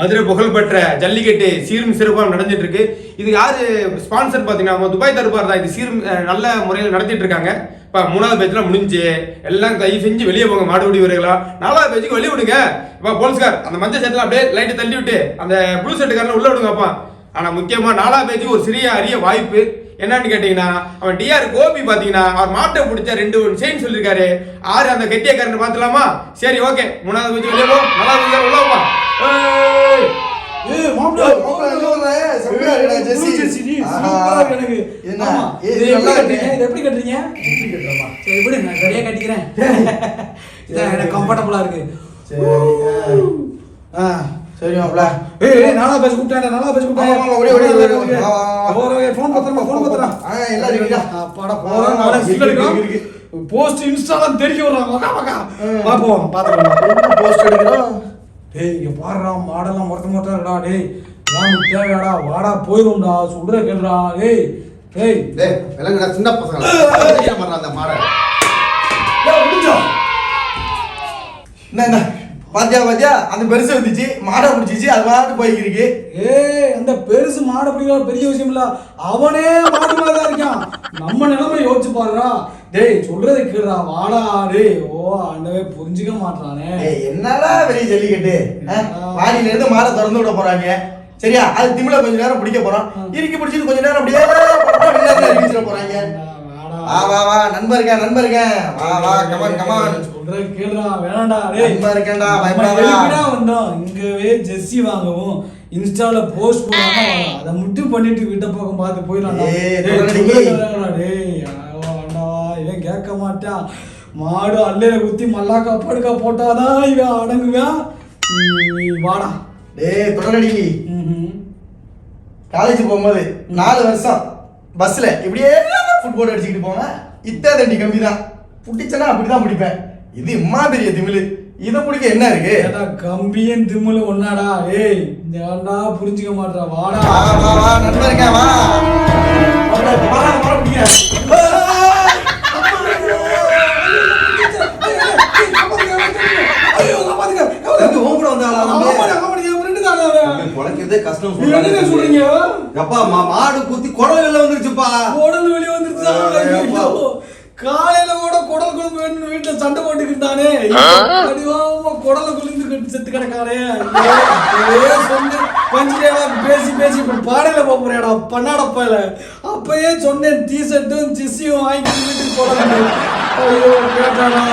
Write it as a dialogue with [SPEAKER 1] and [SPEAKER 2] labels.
[SPEAKER 1] மதுரை புகழ்பெற்ற ஜல்லிக்கட்டு சீரும் சிறப்பாக நடந்துட்டு இருக்கு. இது யாரு ஸ்பான்சர் பாத்தீங்கன்னா துபாய் தர்பார் தான். இது சீரும் நல்ல முறையில் நடத்திட்டு இருக்காங்க. இப்போ 3வது பேஜ்லாம் முடிஞ்சு எல்லாம் கை செஞ்சு வெளியே போங்க மாடுபிடி வீரர்களா. 4வது பேஜுக்கு வெளியே விடுங்க. இப்போ போலீஸ்கார் அந்த மஞ்சள் சட்டில் அப்படியே லைட்டை தள்ளி விட்டு அந்த ப்ளூ ஷர்ட்டுக்காரன் உள்ள விடுங்கப்பா. ஆனா முக்கியமா 4வது பேஜுக்கு ஒரு சிறிய அரிய வாய்ப்பு என்னன்னு கேட்டீங்கன்னா, அவன் டிஆர் கோபி பாத்தீங்கன்னா அவர் மாட்டை பிடிச்ச 2 செயின் சொல்லிருக்காரு. 6 அந்த கெட்டியக்காரன் பாத்துலாமா? சரி ஓகே 3வது பேஜ் வெளியே போ. 4வது பேஜ் உள்ள வா.
[SPEAKER 2] எப்படி கட்டுறீங்க? சரி விடு, நான் சரியா கட்டிக்கிறேன். இதான் எனக்கு கம்ஃபர்டபுளா இருக்கு.
[SPEAKER 3] சரி மாப்ள.
[SPEAKER 2] 4வது பேஜ் கூப்பிட்டானே, 4வது பேஜ் கூப்பிட்டானே. ஓடி ஃபோன் பத்தறமா.
[SPEAKER 3] எல்லாம் ரெடிடா.
[SPEAKER 2] அப்பாடா போறோம். இருக்கு போஸ்ட் இன்ஸ்டால தெரிஞ்சு வர்றாங்க. வாக்கா பாப்போம் பாத்துறோம்.
[SPEAKER 3] போஸ்ட் எடுக்கறோம்.
[SPEAKER 2] டேய் இங்க பாருடா மாடெல்லாம் மொட்டை இருக்குடா. டேய் நாம தேவையாடா வாடா போயிடும்டா. சொல்ற கேளுடா. டேய்
[SPEAKER 3] விலங்குடா சின்ன பசங்க ஏன் பண்றாங்க அந்த மாடை?
[SPEAKER 2] டேய் முடிஞ்சோ.
[SPEAKER 3] என்ன பாத்தியா அந்த பெருசு வந்துச்சு மாடை பிடிச்சிச்சு அது மாட்டு போய்க்கிருக்கு.
[SPEAKER 2] அந்த பெருசு மாடை பிடிக்கிற பெரிய விஷயம் இல்ல, அவனே மாடு மாதிரிதான் இருக்கான். நம்ம நிலைமை யோசிச்சு பாருடா. டேய் சொல்றது கேளுடா வாடா. டேய் ஓ ஆண்டவே புரிஞ்சுக்க மாட்டானே.
[SPEAKER 3] என்னடா பெரிய ஜல்லிக்கட்டு, வாடியில இருந்து மாடை திறந்து விட போறாங்க. சரியா அது திமில கொஞ்ச நேரம் பிடிக்க போறோம். இறுக்கி பிடிச்சிட்டு கொஞ்ச நேரம் அப்படியே போறாங்க. வா நண்பருங்க வா கமான்
[SPEAKER 2] சொல்ற கேளுடா. வேணாம்டா டேய்
[SPEAKER 3] நண்பருக்கேன்டா
[SPEAKER 2] பயப்படாதடா. வந்தோம் இங்கவே ஜெர்சி வாங்கவும் இன்ஸ்டால போஸ்ட் போடாம அதை மட்டும் பண்ணிட்டு வீட்டை பக்கம் பார்த்து போயிடலாம்டா. டேய் இவன் கேட்க மாட்டான். மாடு அல்லையில குத்தி மல்லாக்கா படுக்கா போட்டாதான் இவன் அடங்குவான். வாடா
[SPEAKER 3] டேய் தொடரடி. காலேஜ் போகும்போது 4 வருஷம் பஸ்ல இப்படியே ஃபுட்பால் அடிச்சுக்கிட்டு போவேன். இத்தாதண்டி கம்பி தான் புட்டிச்சனா அப்படிதான் பிடிப்பேன். இது இம்மா பெரிய திமிழு, இதை பிடிக்க என்ன இருக்கு?
[SPEAKER 2] கம்பியும் திமிழு ஒன்னாடா. ஏய் ஏன்டா புரிஞ்சுக்க மாட்டா. வாடா
[SPEAKER 3] வா நண்பருங்க வா. மாடு குத்தி குடல் வெளில வந்துருச்சுப்பா.
[SPEAKER 2] குடல் வெளியே வந்துருச்சு. காலையில கூட குடல் குழம்பு வேணும்னு வீட்டுல சண்டை போட்டுக்கிட்டானே. குடலை குளிந்து செத்து கிடக்கானே. பேசி பாடையில போறேடா பண்ணாடப்பல. அப்பயே சொன்னேன் டிஷர்ட்டும் ஜெர்சியும் வாங்கி வீட்டுக்கு போட. ஐயோ கேட்டானா